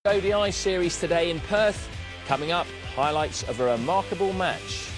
ODI series today in Perth. Coming up, highlights of a remarkable match.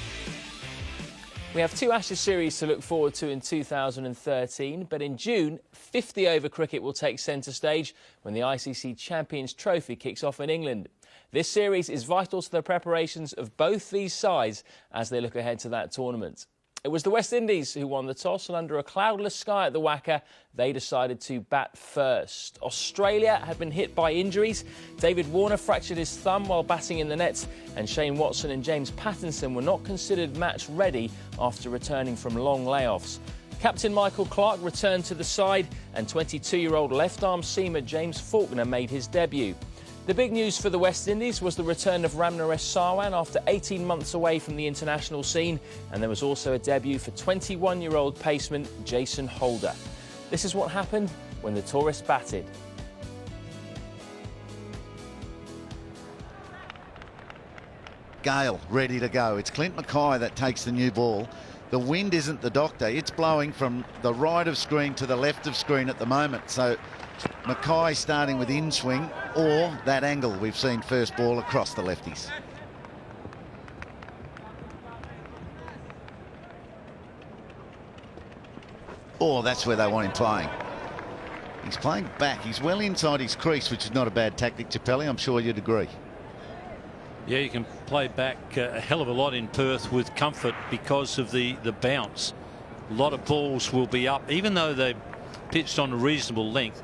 We have two Ashes series to look forward to in 2013, but in June, 50-over cricket will take centre stage when the ICC Champions Trophy kicks off in England. This series is vital to the preparations of both these sides as they look ahead to that tournament. It was the West Indies who won the toss, and under a cloudless sky at the Wacker, they decided to bat first. Australia had been hit by injuries. David Warner fractured his thumb while batting in the nets, and Shane Watson and James Pattinson were not considered match ready after returning from long layoffs. Captain Michael Clarke returned to the side, and 22-year-old left-arm seamer James Faulkner made his debut. The big news for the West Indies was the return of Ramnaresh Sarwan after 18 months away from the international scene, and there was also a debut for 21-year-old paceman Jason Holder. This is what happened when the tourists batted. Gale ready to go. It's Clint Mackay that takes the new ball. The wind isn't the doctor. It's blowing from the right of screen to the left of screen at the moment. So Mackay starting with in swing or that angle we've seen first ball across the lefties. Oh, that's where they want him playing. He's playing back. He's well inside his crease, which is not a bad tactic, Chappelli. I'm sure you'd agree. Yeah, you can play back a hell of a lot in Perth with comfort because of the bounce. A lot of balls will be up, even though they're pitched on a reasonable length.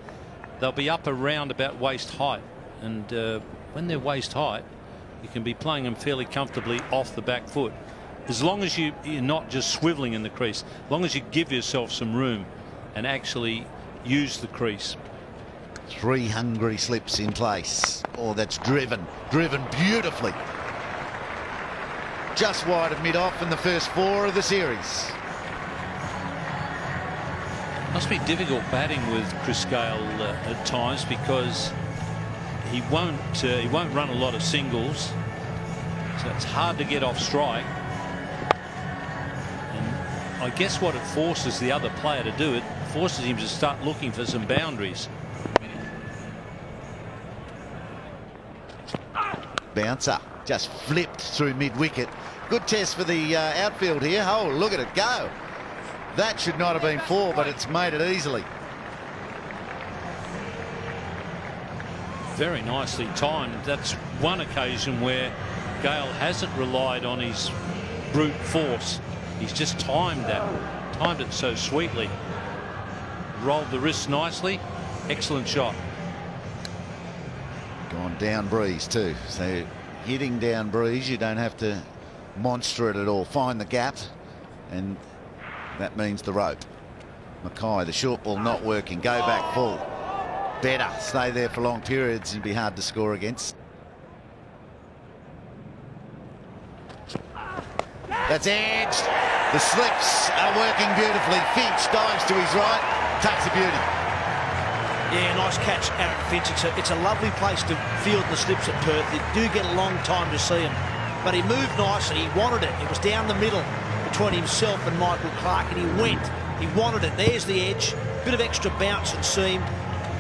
They'll be up around about waist height, and when they're waist height, you can be playing them fairly comfortably off the back foot, as long as you're not just swiveling in the crease, as long as you give yourself some room and actually use the crease. Three hungry slips in place. Oh, that's driven beautifully. Just wide of mid-off in the first four of the series. Must be difficult batting with Chris Gale at times, because he won't run a lot of singles, so it's hard to get off strike. And I guess what it forces the other player to do, it forces him to start looking for some boundaries. Bouncer just flipped through mid-wicket. Good test for the outfield here. Oh, look at it go. That should not have been four, but it's made it easily. Very nicely timed. That's one occasion where Gale hasn't relied on his brute force. He's just timed it so sweetly. Rolled the wrist nicely. Excellent shot. Gone down breeze too. So hitting down breeze, you don't have to monster it at all. Find the gap, and that means the rope. Mackay, the short ball not working. Go back full. Better stay there for long periods and be hard to score against. That's edged. The slips are working beautifully. Finch dives to his right. Takes a beauty. Yeah, nice catch, Aaron Finch. It's a lovely place to field the slips at Perth. You do get a long time to see them. But he moved nicely. He wanted it. It was down the middle between himself and Michael Clarke, and he went. He wanted it. There's the edge. Bit of extra bounce and seam.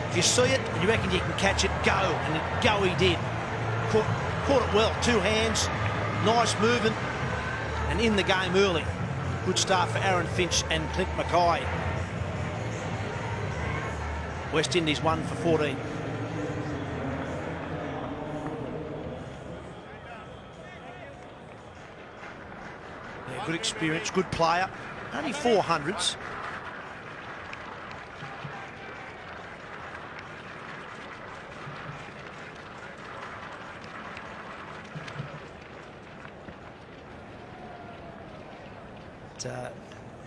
If you see it and you reckon you can catch it, go. And go he did. Caught it well. Two hands. Nice movement. And in the game early. Good start for Aaron Finch and Clint Mackay. West Indies 1 for 14. Yeah, good experience, good player. Only 400s.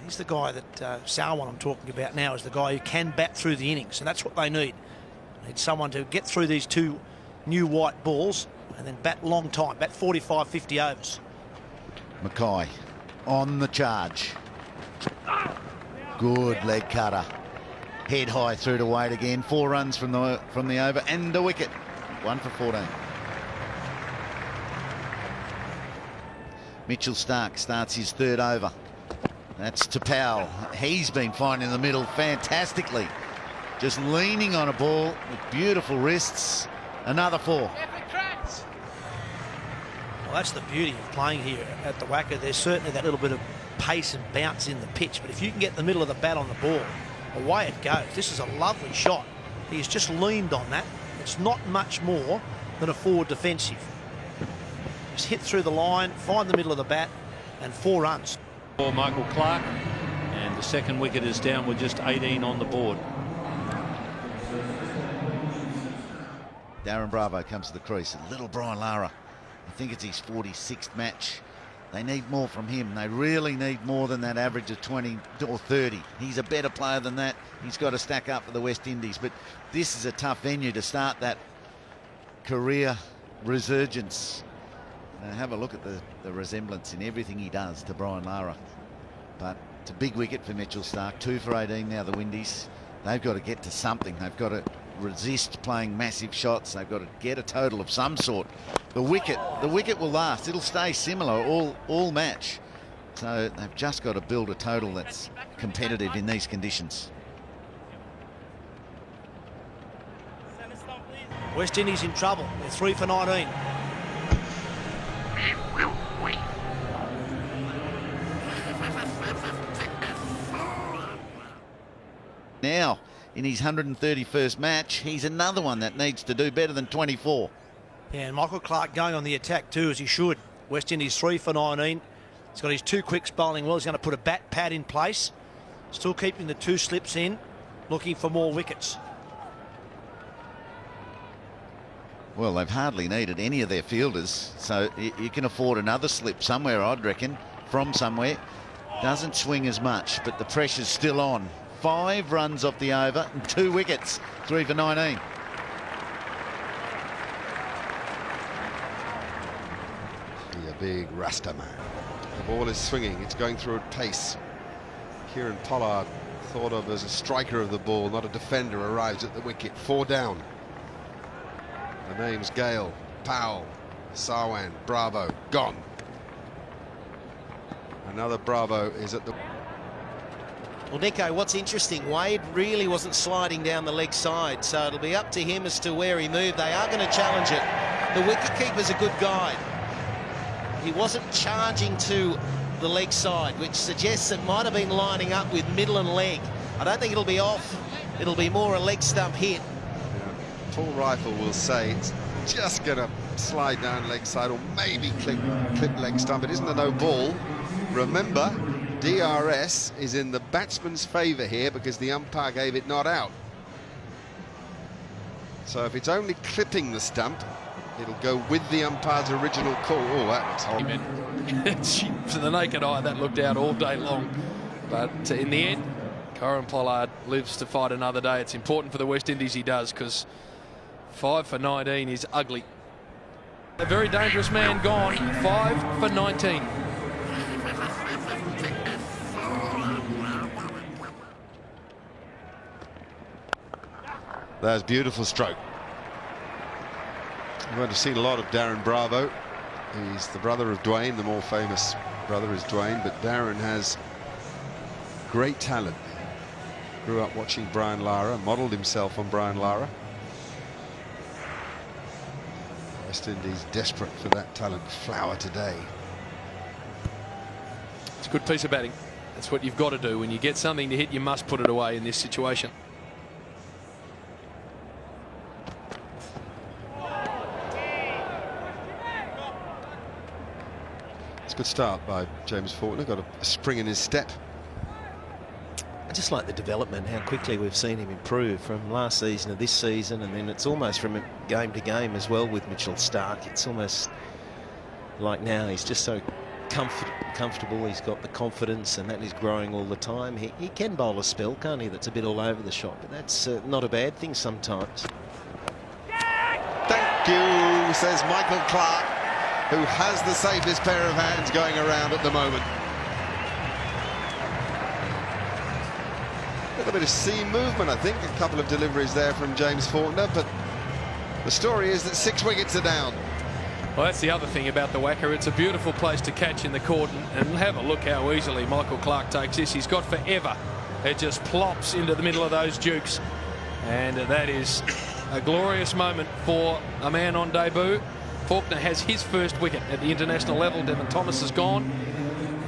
He's the guy that Sarwan I'm talking about now is the guy who can bat through the innings, and that's what they need. They need someone to get through these two new white balls and then bat long time, bat 45, 50 overs. Mackay on the charge. Good leg cutter. Head high through to Wade again. 4 runs from the over and a wicket. 1 for 14. Mitchell Stark starts his third over. That's to Powell. He's been finding the middle fantastically. Just leaning on a ball with beautiful wrists Another 4. Well, that's the beauty of playing here at the Wacker. There's certainly that little bit of pace and bounce in the pitch, but if you can get the middle of the bat on the ball, away it goes. This is a lovely shot. He's just leaned on that. It's not much more than a forward defensive. Just hit through the line, find the middle of the bat, and 4 runs. For Michael Clark, and the second wicket is down with just 18 on the board. Darren Bravo comes to the crease. Little Brian Lara, I think it's his 46th match. They need more from him. They really need more than that average of 20 or 30. He's a better player than that. He's got to stack up for the West Indies. But this is a tough venue to start that career resurgence. Have a look at the resemblance in everything he does to Brian Lara. But it's a big wicket for Mitchell Starc. 2 for 18 now, the Windies. They've got to get to something. They've got to resist playing massive shots. They've got to get a total of some sort. The wicket will last. It'll stay similar all match. So they've just got to build a total that's competitive in these conditions. West Indies in trouble. They're 3 for 19. Now, in his 131st match, he's another one that needs to do better than 24. Yeah, and Michael Clark going on the attack too, as he should. West Indies 3 for 19. He's got his 2 quicks bowling well. He's going to put a bat pad in place. Still keeping the 2 slips in, looking for more wickets. Well, they've hardly needed any of their fielders, so you can afford another slip somewhere, I'd reckon, from somewhere. Doesn't swing as much, but the pressure's still on. 5 runs off the over and 2 wickets. 3 for 19. A big Rasta man. The ball is swinging. It's going through at pace. Kieran Pollard, thought of as a striker of the ball, not a defender, arrives at the wicket. 4 down. The names Gale, Powell, Sarwan, Bravo, gone. Another Bravo is at the... Well, Nico, what's interesting, Wade really wasn't sliding down the leg side, so it'll be up to him as to where he moved. They are going to challenge it. The wicketkeeper's a good guide. He wasn't charging to the leg side, which suggests it might have been lining up with middle and leg. I don't think it'll be off. It'll be more a leg stump hit. Yeah, Tall Rifle will say it's just going to slide down leg side or maybe clip leg stump. It isn't a no ball. Remember, DRS is in the batsman's favour here because the umpire gave it not out. So if it's only clipping the stump, it'll go with the umpire's original call. Oh, that's horrible. To the naked eye, that looked out all day long. But in the end, Kieran Pollard lives to fight another day. It's important for the West Indies he does, because 5 for 19 is ugly. A very dangerous man gone. 5 for 19. That's beautiful stroke. We're going to see a lot of Darren Bravo. He's the brother of Dwayne. The more famous brother is Dwayne, but Darren has great talent. Grew up watching Brian Lara, modelled himself on Brian Lara. West Indies desperate for that talent to flower today. It's a good piece of batting. That's what you've got to do. When you get something to hit, you must put it away in this situation. It's a good start by James Faulkner. Got a spring in his step. I just like the development, how quickly we've seen him improve from last season to this season, and then it's almost from game to game as well with Mitchell Starc. It's almost like now he's just so comfortable. He's got the confidence, and that is growing all the time. He can bowl a spell, can't he? That's a bit all over the shop, but that's not a bad thing sometimes. Thank you, says Michael Clark, who has the safest pair of hands going around at the moment. A little bit of seam movement, I think. A couple of deliveries there from James Faulkner, but the story is that 6 wickets are down. Well, that's the other thing about the Wacker. It's a beautiful place to catch in the court, and have a look how easily Michael Clark takes this. He's got forever. It just plops into the middle of those dukes, and that is a glorious moment for a man on debut. Faulkner has his first wicket at the international level. Devon Thomas is gone.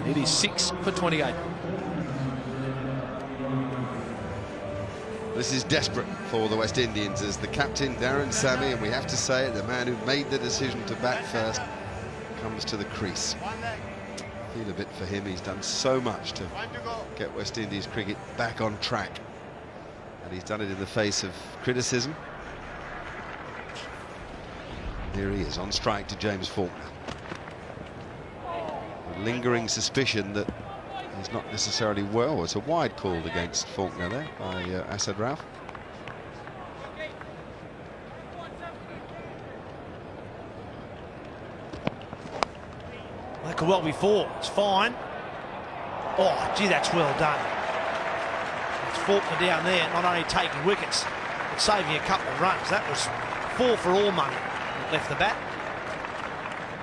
It is 6 for 28. This is desperate for the West Indians as the captain, Darren Sammy, and we have to say it, the man who made the decision to bat first, comes to the crease. Feel a bit for him. He's done so much to get West Indies cricket back on track, and he's done it in the face of criticism. Here he is on strike to James Faulkner. A lingering suspicion that he's not necessarily well. It's a wide called against Faulkner there by Asad Rauf. That could well be 4. It's fine. Oh, gee, that's well done. It's Faulkner down there, not only taking wickets, but saving a couple of runs. That was 4 for all money that left the bat.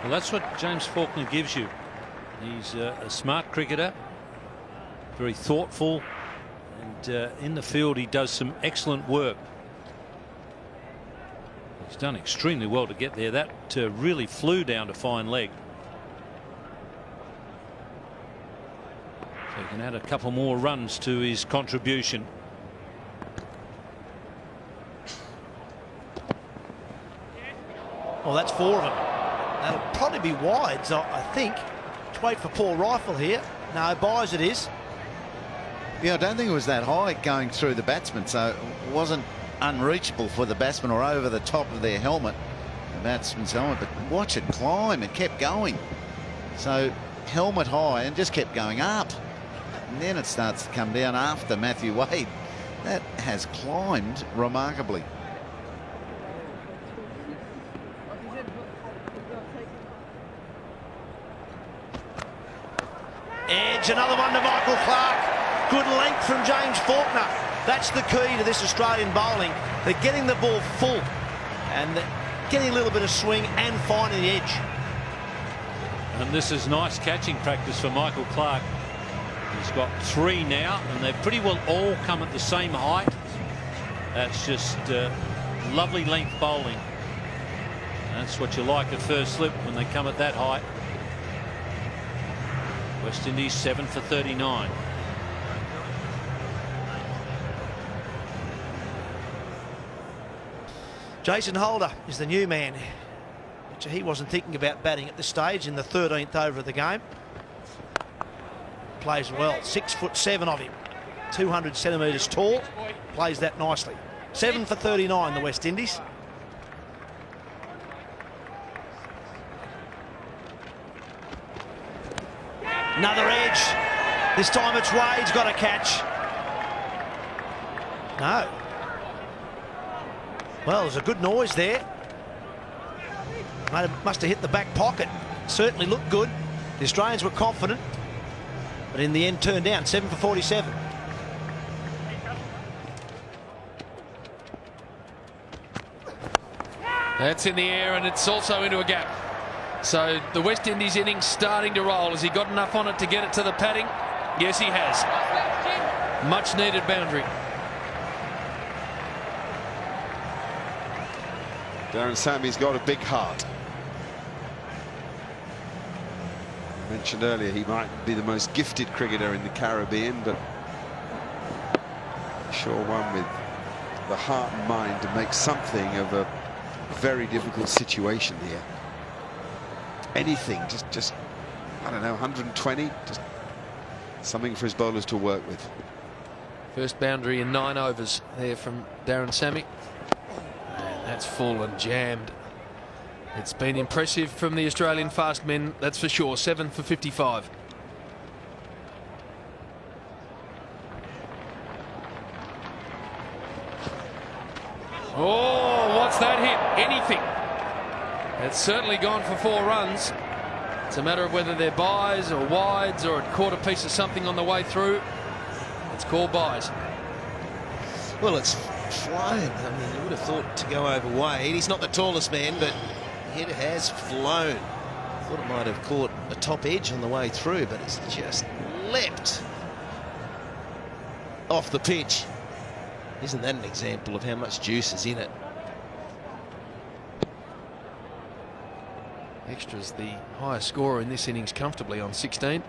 Well, that's what James Faulkner gives you. He's a smart cricketer, very thoughtful, and in the field he does some excellent work. He's done extremely well to get there. That really flew down to fine leg. So he can add a couple more runs to his contribution. Well, that's 4 of them. That'll probably be wides, I think. Let's wait for Paul Rifle here. No, buys it is. Yeah, I don't think it was that high going through the batsman, so it wasn't unreachable for the batsman or over the top of their helmet, the batsman's helmet, but watch it climb. It kept going. So helmet high and just kept going up. And then it starts to come down after Matthew Wade. That has climbed remarkably. Edge, another one to Michael Clarke. Good length from James Faulkner. That's the key to this Australian bowling. They're getting the ball full and getting a little bit of swing and finding the edge. And this is nice catching practice for Michael Clarke. He's got 3 now, and they pretty well all come at the same height. That's just lovely length bowling. That's what you like at first slip, when they come at that height. West Indies 7 for 39. Jason Holder is the new man. He wasn't thinking about batting at this stage in the 13th over of the game. Plays well. 6'7" of him. 200 centimetres tall. Plays that nicely. 7 for 39, the West Indies. Another edge. This time it's Wade's got a catch. No. Well, there's a good noise there. Must have hit the back pocket. Certainly looked good. The Australians were confident, but in the end turned down. 7 for 47. That's in the air, and it's also into a gap. So the West Indies innings starting to roll. Has he got enough on it to get it to the padding? Yes, he has. Much needed boundary. Darren Sammy's got a big heart. I mentioned earlier he might be the most gifted cricketer in the Caribbean, but sure one with the heart and mind to make something of a very difficult situation here. Anything, just I don't know, 120, just something for his bowlers to work with. First boundary in 9 overs there from Darren Sammy. And that's full and jammed. It's been impressive from the Australian fast men, that's for sure. 7 for 55. Oh, what's that hit? Anything. It's certainly gone for 4 runs. It's a matter of whether they're buys or wides or it caught a piece of something on the way through. It's called buys. Well, it's flown. I mean, you would have thought to go over Wade. He's not the tallest man, but it has flown. I thought it might have caught a top edge on the way through, but it's just leapt off the pitch. Isn't that an example of how much juice is in it? Extra's the highest scorer in this innings comfortably on 16.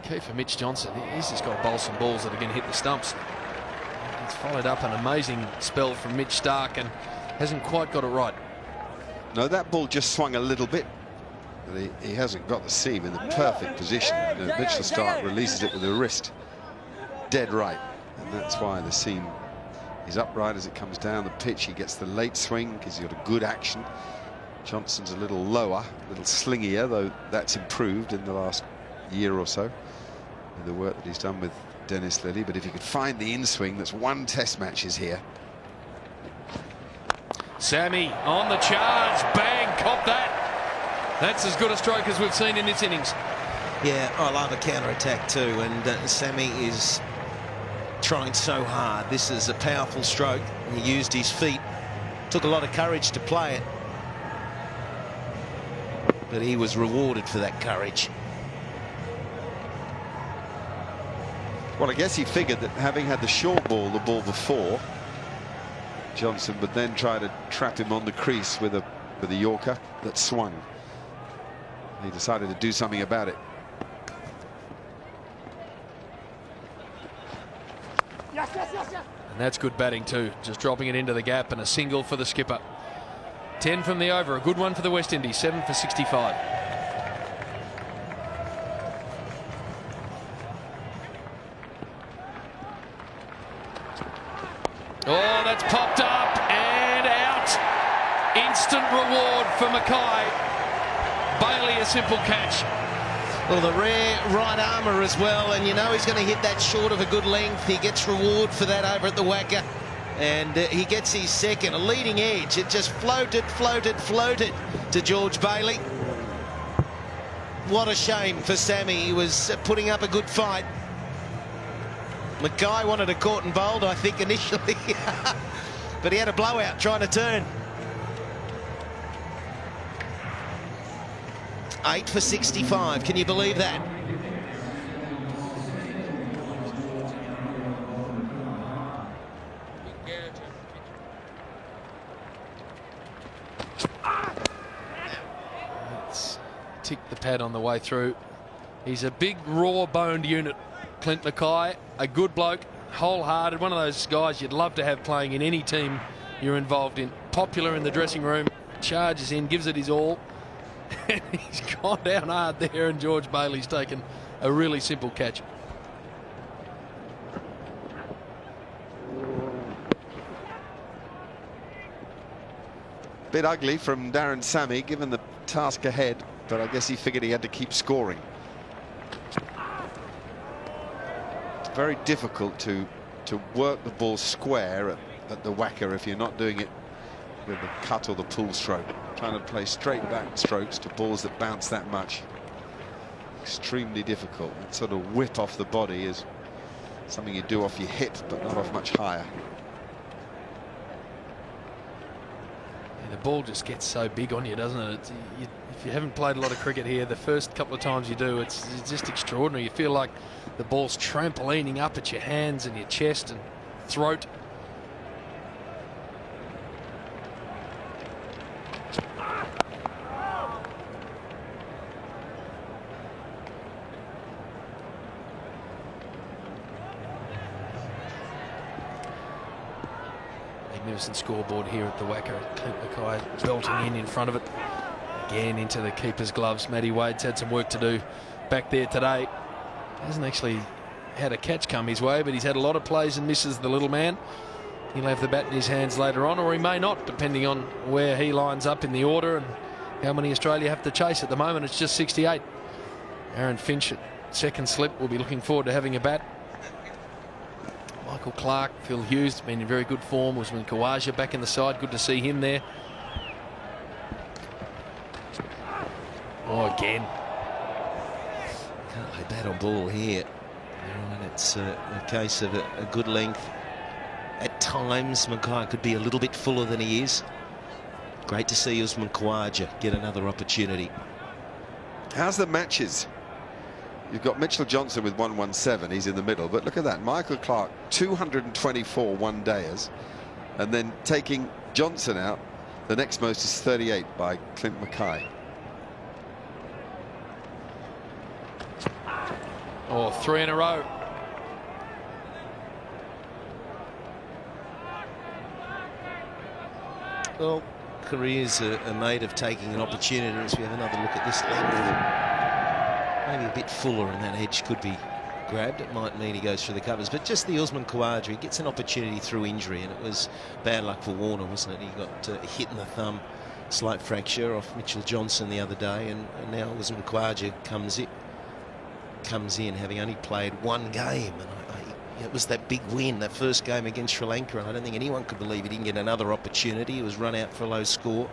Key for Mitch Johnson. He's just got to bowl some balls that are going to hit the stumps. He's followed up an amazing spell from Mitch Starc and hasn't quite got it right. No, that ball just swung a little bit. But he hasn't got the seam in the perfect position. Mitchell Starc releases it with the wrist dead right, and that's why the seam is upright as it comes down the pitch. He gets the late swing because he's got a good action. Johnson's a little lower, a little slingier, though that's improved in the last year or so with the work that he's done with Dennis Lillee. But if he could find the in-swing, that's won Test matches here. Sammy on the charge, bang, caught that. That's as good a stroke as we've seen in this innings. Yeah, I love a counter-attack too, and Sammy is trying so hard. This is a powerful stroke. He used his feet. Took a lot of courage to play it, but he was rewarded for that courage. Well, I guess he figured that having had the short ball, the ball before, Johnson would then try to trap him on the crease with a Yorker that swung. He decided to do something about it. And that's good batting too, just dropping it into the gap, and a single for the skipper. 10 from the over, a good one for the West Indies, 7 for 65. Oh, that's popped up and out. Instant reward for Mackay. Bailey, a simple catch. Well, the rare right armour as well, and you know he's going to hit that short of a good length. He gets reward for that over at the Wacker, and he gets his second, a leading edge. It just floated to George Bailey. What a shame for Sammy. He was putting up a good fight. Mackay wanted a caught and bowled, I think, initially, but he had a blowout trying to turn. 8 for 65. Can you believe that? Let's tick the pad on the way through. He's a big, raw-boned unit, Clint Mackay. A good bloke, wholehearted, one of those guys you'd love to have playing in any team you're involved in. Popular in the dressing room, charges in, gives it his all. And he's gone down hard there, and George Bailey's taken a really simple catch. Bit ugly from Darren Sammy, given the task ahead, but I guess he figured he had to keep scoring. It's very difficult to work the ball square at the Wacker if you're not doing it with the cut or the pull stroke. Trying to play straight back strokes to balls that bounce that much. Extremely difficult. That sort of whip off the body is something you do off your hip, but not off much higher. And the ball just gets so big on you, doesn't it? If you haven't played a lot of cricket here, the first couple of times you do, it's just extraordinary. You feel like the ball's trampolining up at your hands and your chest and throat. Magnificent scoreboard here at the Wacker. Clint Mackay belting in front of it. Again into the keeper's gloves. Matty Wade's had some work to do back there today. Hasn't actually had a catch come his way, but he's had a lot of plays and misses, the little man. He'll have the bat in his hands later on, or he may not, depending on where he lines up in the order and how many Australia have to chase. At the moment, it's just 68. Aaron Finch at second slip will be looking forward to having a bat. Michael Clark, Phil Hughes, been in very good form. Usman Khawaja back in the side. Good to see him there. Oh, again. Can't play bat on ball here. And it's a case of a good length. At times, Mackay could be a little bit fuller than he is. Great to see Usman Khawaja get another opportunity. How's the matches? You've got Mitchell Johnson with 117, he's in the middle, but look at that, Michael Clark 224 one-dayers, and then taking Johnson out, The next most is 38 by Clint Mackay. Oh, 3 in a row. Well, careers are made of taking an opportunity. As we have another look at this length, maybe a bit fuller, and that edge could be grabbed. It might mean he goes through the covers, but just the Usman Khawaja, he gets an opportunity through injury, and it was bad luck for Warner, wasn't it? He got hit in the thumb, slight fracture off Mitchell Johnson the other day, and now Usman Khawaja comes in having only played one game, and it was that big win, that first game against Sri Lanka, and I don't think anyone could believe he didn't get another opportunity. He was run out for a low score.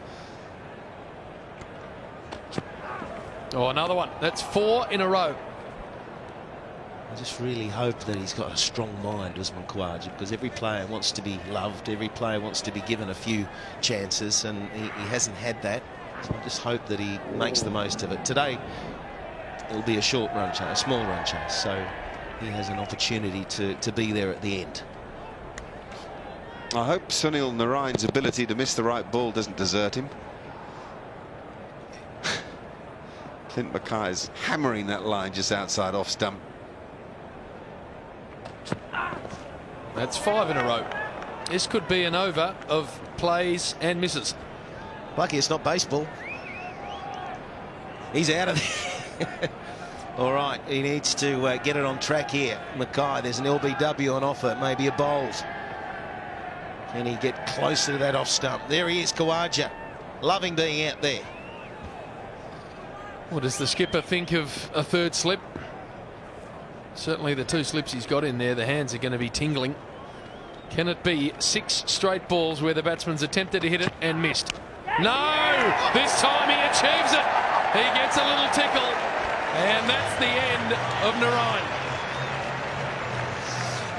Oh, another one. That's 4 in a row. I just really hope that he's got a strong mind, Usman Khawaja, because every player wants to be loved, every player wants to be given a few chances, and he hasn't had that. So I just hope that he makes the most of it. Today, it'll be a short run chase, a small run chase, so he has an opportunity to be there at the end. I hope Sunil Narayan's ability to miss the right ball doesn't desert him. Clint Mackay is hammering that line just outside off stump. That's 5 in a row. This could be an over of plays and misses. Lucky it's not baseball. He's out of there. All right, he needs to get it on track here. Mackay, there's an LBW on offer, maybe a bowled. Can he get closer to that off stump? There he is, Khawaja, loving being out there. What does the skipper think of a third slip? Certainly the 2 slips he's got in there, the hands are going to be tingling. Can it be 6 straight balls where the batsman's attempted to hit it and missed? No! This time he achieves it. He gets a little tickle. And that's the end of Narayan.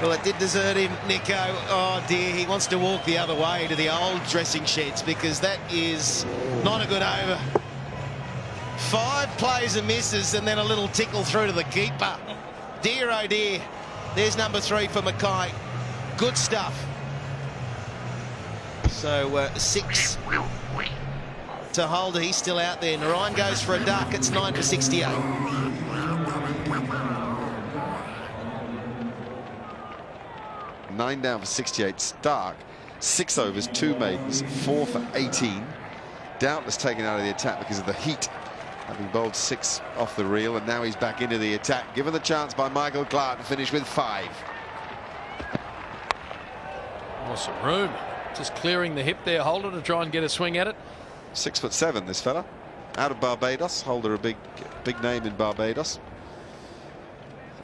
Well, it did desert him, Nico. Oh, dear, he wants to walk the other way to the old dressing sheds, because that is not a good over. 5 plays and misses, and then a little tickle through to the keeper. Dear, oh dear. There's number 3 for Mackay. Good stuff. So 6 to Holder. He's still out there. Narayan goes for a duck. It's 9 for 68. Nine down for 68. Stark, 6 overs, 2 maidens, 4 for 18. Doubtless taken out of the attack because of the heat, having bowled 6 off the reel, and now he's back into the attack. Given the chance by Michael Clark to finish with 5. Awesome room. Just clearing the hip there, Holder, to try and get a swing at it. 6'7", this fella, out of Barbados. Holder, a big name in Barbados.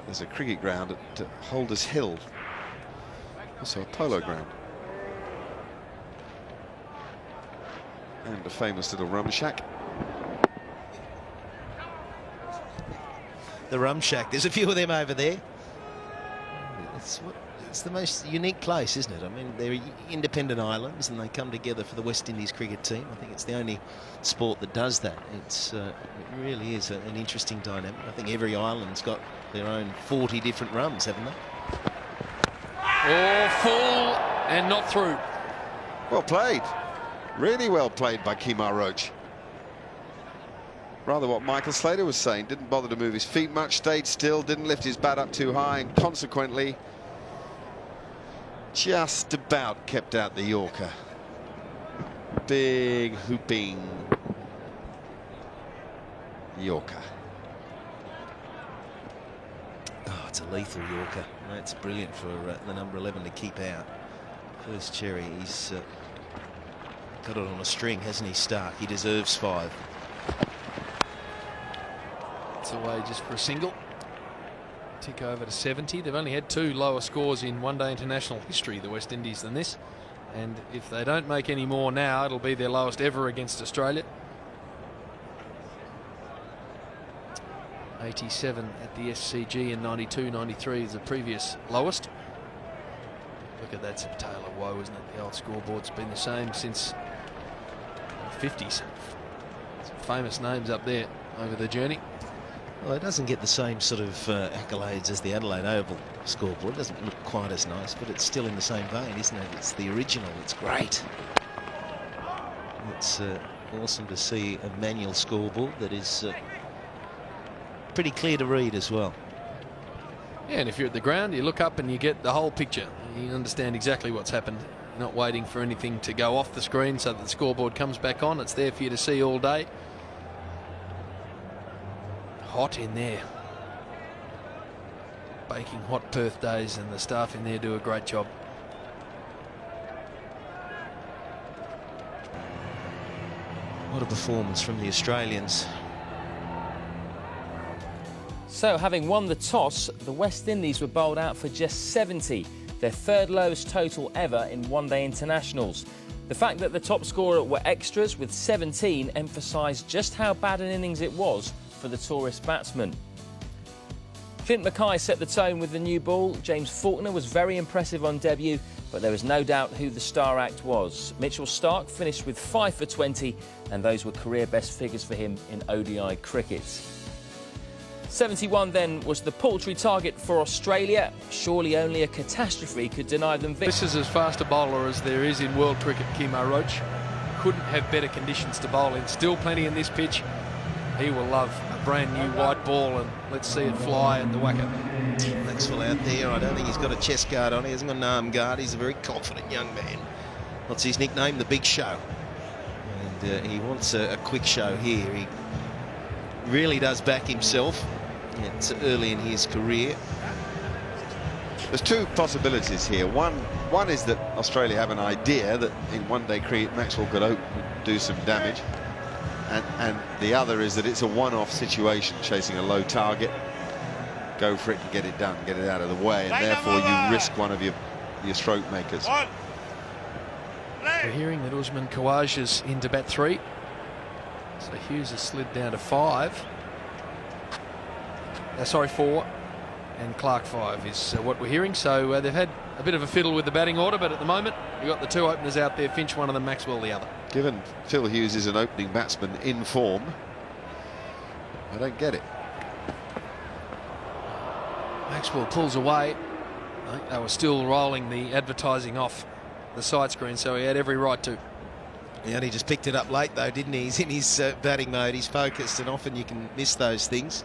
There's a cricket ground at Holders Hill, also a polo ground, and a famous little rum shack. The rum shack. There's a few of them over there. It's the most unique place, isn't it? I mean, they're independent islands and they come together for the West Indies cricket team. I think it's the only sport that does that. It really is an interesting dynamic. I think every island's got their own 40 different rums, haven't they? Oh, full and not through. Well played. Really well played by Kemar Roach. Rather what Michael Slater was saying. Didn't bother to move his feet much, stayed still, didn't lift his bat up too high, and consequently just about kept out the Yorker. Big hooping Yorker. Oh, it's a lethal Yorker. That's brilliant for the number 11 to keep out. First cherry, he's got it on a string, hasn't he, Stark? He deserves 5. It's away just for a single. Tick over to 70. They've only had 2 lower scores in one-day international history, the West Indies, than this. And if they don't make any more now, it'll be their lowest ever against Australia. 87 at the SCG and 92-93 is the previous lowest. Look at that, it's a tale of woe, isn't it? The old scoreboard's been the same since the 50s. Some famous names up there over the journey. Well, it doesn't get the same sort of accolades as the Adelaide Oval scoreboard. It doesn't look quite as nice, but it's still in the same vein, isn't it? It's the original. It's great. it's awesome to see a manual scoreboard that is pretty clear to read as well. Yeah, and if you're at the ground, you look up and you get the whole picture. You understand exactly what's happened. You're not waiting for anything to go off the screen so that the scoreboard comes back on. It's there for you to see all day. Hot in there. Baking hot Perth days, and the staff in there do a great job. What a performance from the Australians. So, having won the toss, the West Indies were bowled out for just 70, their third lowest total ever in one-day internationals. The fact that the top scorer were extras with 17 emphasised just how bad an innings it was for the tourist batsman. Clint Mackay set the tone with the new ball. James Faulkner was very impressive on debut, but there was no doubt who the star act was. Mitchell Starc finished with 5 for 20, and those were career best figures for him in ODI cricket. 71 then was the paltry target for Australia. Surely only a catastrophe could deny them victory. This is as fast a bowler as there is in world cricket, Kimo Roach. Couldn't have better conditions to bowl in. Still plenty in this pitch. He will love a brand new white ball, and let's see it fly at the Wacker. Maxwell out there. I don't think he's got a chest guard on. He hasn't got an arm guard. He's a very confident young man. What's his nickname? The Big Show. And he wants a quick show here. He really does back himself. It's early in his career. There's two possibilities here. One is that Australia have an idea that in one-day cricket Maxwell could do some damage, and the other is that it's a one-off situation, chasing a low target. Go for it and get it done, get it out of the way, and therefore you risk one of your stroke makers. We're hearing that Usman Khawaja is into bat 3, so Hughes has slid down to 5. 4, and Clark 5 is what we're hearing. So they've had a bit of a fiddle with the batting order, but at the moment we've got the two openers out there, Finch one of them, Maxwell the other. Given Phil Hughes is an opening batsman in form, I don't get it. Maxwell pulls away. I think they were still rolling the advertising off the side screen, so he had every right to. He only just picked it up late though, didn't he? He's in his batting mode, he's focused, and often you can miss those things.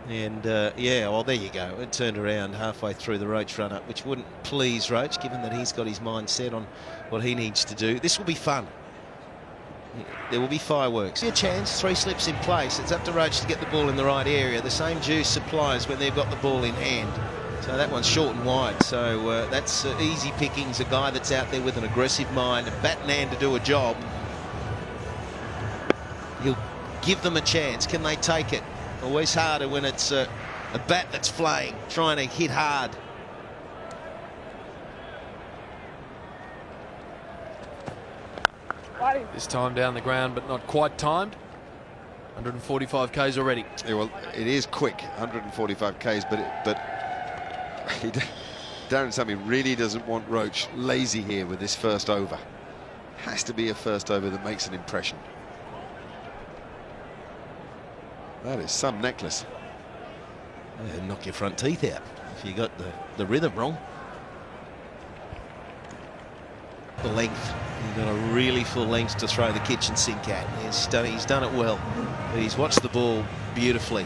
And yeah, well, there you go. It turned around halfway through the Roach run-up, which wouldn't please Roach, given that he's got his mind set on what he needs to do. This will be fun. There will be fireworks. A chance, 3 slips in place. It's up to Roach to get the ball in the right area. The same juice applies when they've got the ball in hand. So that one's short and wide. So that's easy pickings. A guy that's out there with an aggressive mind, a bat in hand to do a job. He'll give them a chance. Can they take it? Always harder when it's a bat that's flying, trying to hit hard. This time down the ground, but not quite timed. 145 Ks already. Yeah, well, it is quick, 145 Ks, but Darren Sammy really doesn't want Roach lazy here with this first over. Has to be a first over that makes an impression. That is some necklace. Yeah, knock your front teeth out if you got the rhythm wrong. The length. He's got a really full length to throw the kitchen sink at. He's done it well. He's watched the ball beautifully.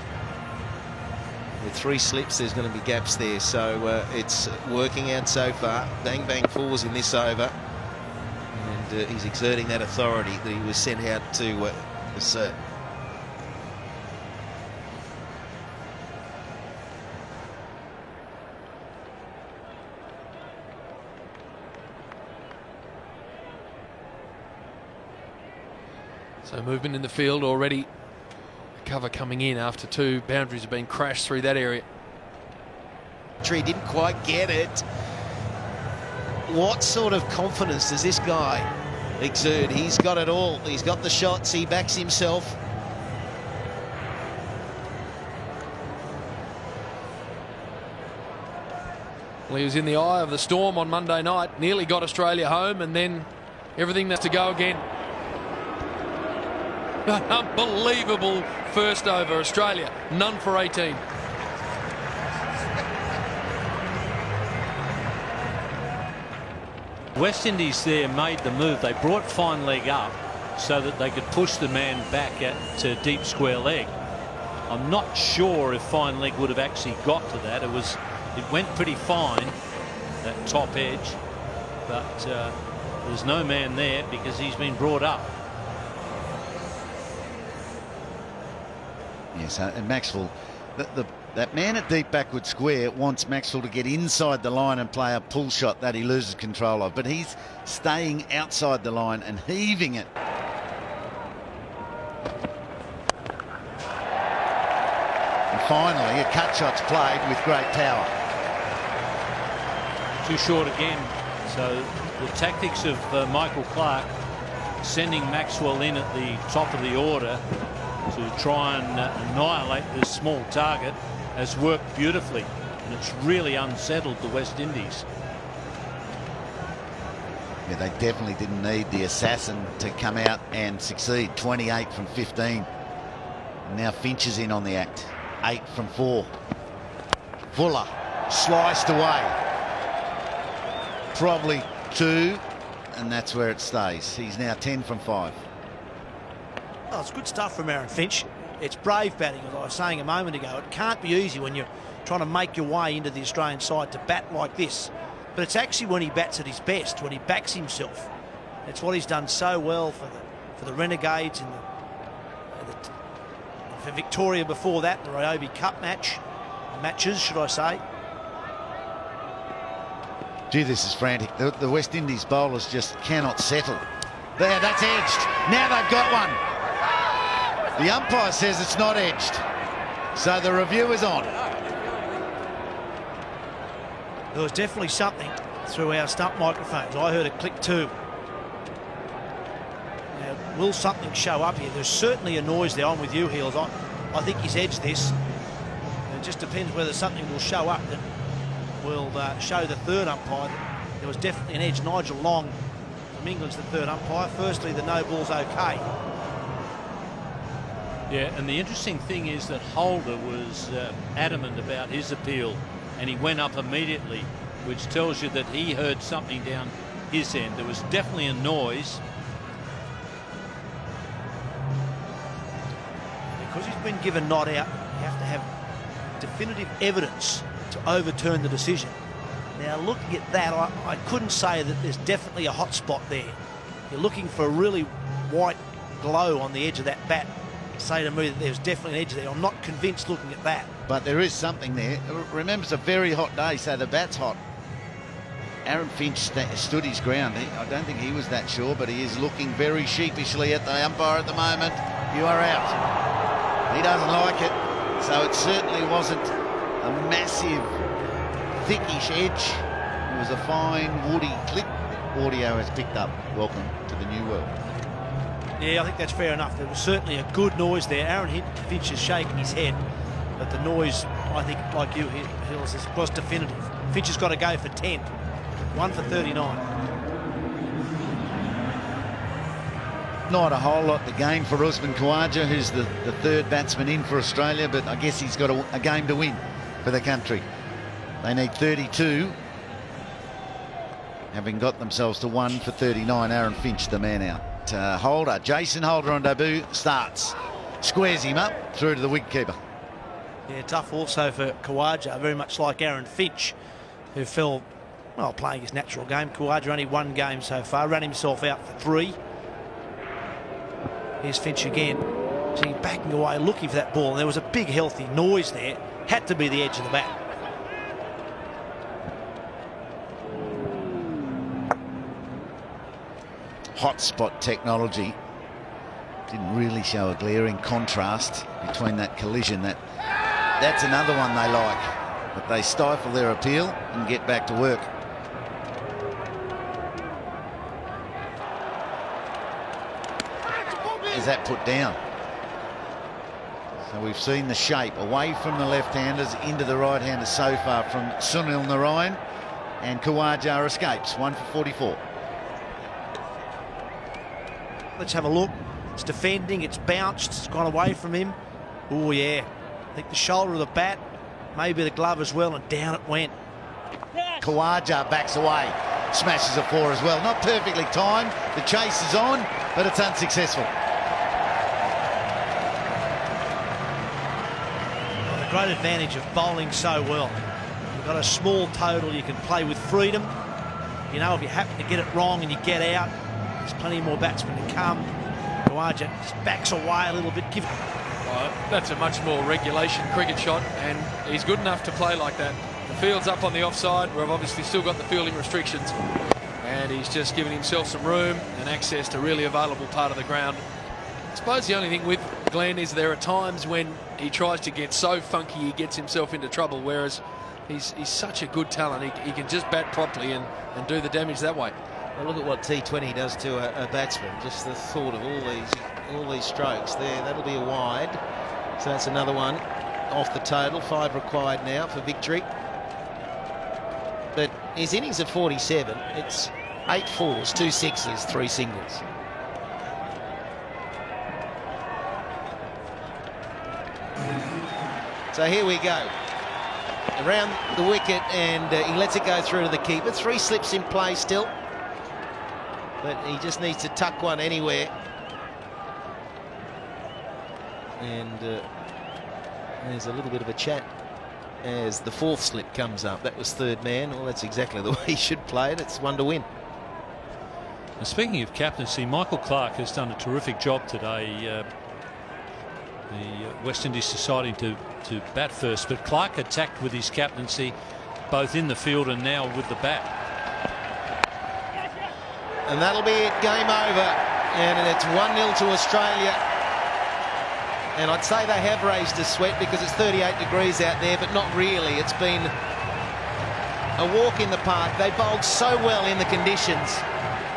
With 3 slips, there's going to be gaps there. So it's working out so far. Bang, bang, 4s in this over. And he's exerting that authority that he was sent out to assert. So movement in the field already. Cover coming in after 2 boundaries have been crashed through that area. He didn't quite get it. What sort of confidence does this guy exude? He's got it all. He's got the shots. He backs himself. Well, he was in the eye of the storm on Monday night. Nearly got Australia home, and then everything that's to go again. An unbelievable first over. Australia, none for 18. West Indies there made the move. They brought fine leg up, so that they could push the man back at deep square leg. I'm not sure if fine leg would have actually got to that. It went pretty fine, that top edge, but there's no man there because he's been brought up. Yes, and Maxwell, that man at deep backward square wants Maxwell to get inside the line and play a pull shot that he loses control of, but he's staying outside the line and heaving it. And finally, a cut shot's played with great power. Too short again. So the tactics of Michael Clarke, sending Maxwell in at the top of the order to try and annihilate this small target, has worked beautifully, and it's really unsettled the West Indies. Yeah, they definitely didn't need the assassin to come out and succeed. 28 from 15. And now Finch is in on the act. 8 from 4. Fuller sliced away. Probably 2, and that's where it stays. He's now 10 from 5. Oh, it's good stuff from Aaron Finch. It's brave batting, as I was saying a moment ago. It can't be easy when you're trying to make your way into the Australian side to bat like this. But it's actually when he bats at his best, when he backs himself. It's what he's done so well for the Renegades and for Victoria before that, the Ryobi Cup matches, should I say. Gee, this is frantic. The West Indies bowlers just cannot settle. There, that's edged. Now they've got one. The umpire says it's not edged. So the review is on. There was definitely something through our stump microphones. I heard a click too. Now, will something show up here? There's certainly a noise there. I'm with you, Heels. I think he's edged this. It just depends whether something will show up that will show the third umpire that there was definitely an edge. Nigel Long from England's the third umpire. Firstly, the no ball's okay. Yeah, and the interesting thing is that Holder was adamant about his appeal, and he went up immediately, which tells you that he heard something down his end. There was definitely a noise. Because he's been given not out, you have to have definitive evidence to overturn the decision. Now, looking at that, I couldn't say that there's definitely a hot spot there. You're looking for a really white glow on the edge of that bat. Say to me that there's definitely an edge there. I'm not convinced looking at that. But there is something there. Remember, it's a very hot day, so the bat's hot. Aaron Finch stood his ground. I don't think he was that sure, but he is looking very sheepishly at the umpire at the moment. You are out. He doesn't like it. So it certainly wasn't a massive, thickish edge. It was a fine, woody clip. Audio has picked up. Welcome to the new world. Yeah, I think that's fair enough. There was certainly a good noise there. Aaron Finch is shaking his head, but the noise, I think, like you, Hills, was definitive. Finch has got to go for 10. 1 for 39. Not a whole lot to gain for Usman Khawaja, who's the third batsman in for Australia, but I guess he's got a game to win for the country. They need 32, having got themselves to 1 for 39. Aaron Finch, the man out. Holder, Jason Holder on debut, starts, squares him up through to the wicketkeeper. Yeah, tough also for Khawaja, very much like Aaron Finch, who fell, well, playing his natural game. Khawaja only 1 game so far, ran himself out for 3. Here's Finch again, so he's backing away, looking for that ball. And there was a big, healthy noise there. Had to be the edge of the bat. Hotspot technology didn't really show a glaring contrast between that collision. That's another one they like, but they stifle their appeal and get back to work. Is that put down? So we've seen the shape away from the left-handers into the right-handers so far from Sunil Narayan, and Khawaja escapes. 1 for 44. Let's have a look. It's defending, it's bounced, it's gone away from him. Oh, yeah. I think the shoulder of the bat, maybe the glove as well, and down it went. Khawaja backs away. smashes a 4 as well. Not perfectly timed. The chase is on, but it's unsuccessful. The great advantage of bowling so well. You've got a small total, you can play with freedom. You know, if you happen to get it wrong and you get out, there's plenty more batsmen to come. Khawaja just backs away a little bit. That's a much more regulation cricket shot, and he's good enough to play like that. The field's up on the offside. We've obviously still got the fielding restrictions, and he's just given himself some room and access to really available part of the ground. I suppose the only thing with Glenn is there are times when he tries to get so funky he gets himself into trouble, whereas he's such a good talent. He can just bat properly and do the damage that way. Well, look at what T20 does to a batsman. Just the thought of all these strokes there. That'll be a wide. So that's another one off the total. 5 required now for victory. But his innings of 47, it's 8 fours, 2 sixes, 3 singles. So here we go. Around the wicket, and he lets it go through to the keeper. 3 slips in play still. But he just needs to tuck one anywhere. And there's a little bit of a chat as the 4th slip comes up. That was 3rd man. Well, that's exactly the way he should play it. It's 1 to win. And speaking of captaincy, Michael Clarke has done a terrific job today. The West Indies deciding to bat first, but Clarke attacked with his captaincy both in the field and now with the bat. And that'll be it, game over, and it's 1-0 to Australia. And I'd say they have raised a sweat because it's 38 degrees out there, but not really. It's been a walk in the park. They bowled so well in the conditions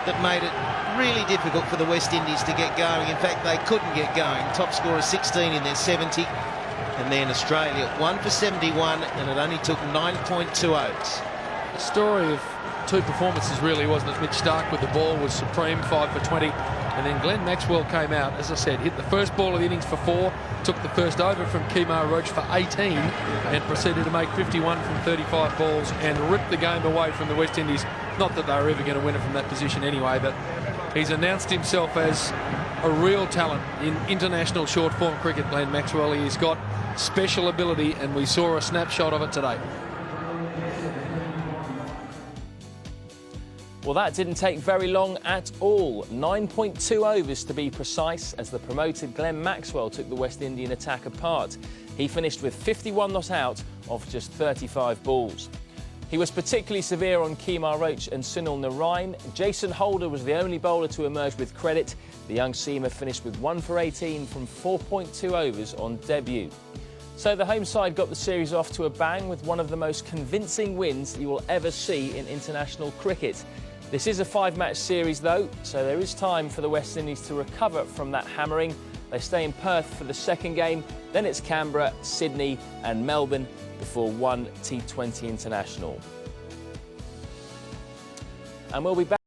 that made it really difficult for the West Indies to get going. In fact, they couldn't get going. Top scorer 16 in their 70, and then Australia 1 for 71, and it only took 9.2 overs. The story of 2 performances really, wasn't it? Mitch Starc with the ball was supreme, 5 for 20, and then Glenn Maxwell came out, as I said, hit the first ball of the innings for 4, took the first over from Kemar Roach for 18, and proceeded to make 51 from 35 balls and rip the game away from the West Indies. Not that they were ever going to win it from that position anyway, but he's announced himself as a real talent in international short form cricket, Glenn Maxwell. He's got special ability, and we saw a snapshot of it today. Well, that didn't take very long at all. 9.2 overs to be precise, as the promoted Glenn Maxwell took the West Indian attack apart. He finished with 51 not out of just 35 balls. He was particularly severe on Kemar Roach and Sunil Narine. Jason Holder was the only bowler to emerge with credit. The young seamer finished with 1 for 18 from 4.2 overs on debut. So the home side got the series off to a bang with one of the most convincing wins you will ever see in international cricket. This is a 5-match series though, so there is time for the West Indies to recover from that hammering. They stay in Perth for the 2nd game, then it's Canberra, Sydney and Melbourne before 1 T20 international. And we'll be back.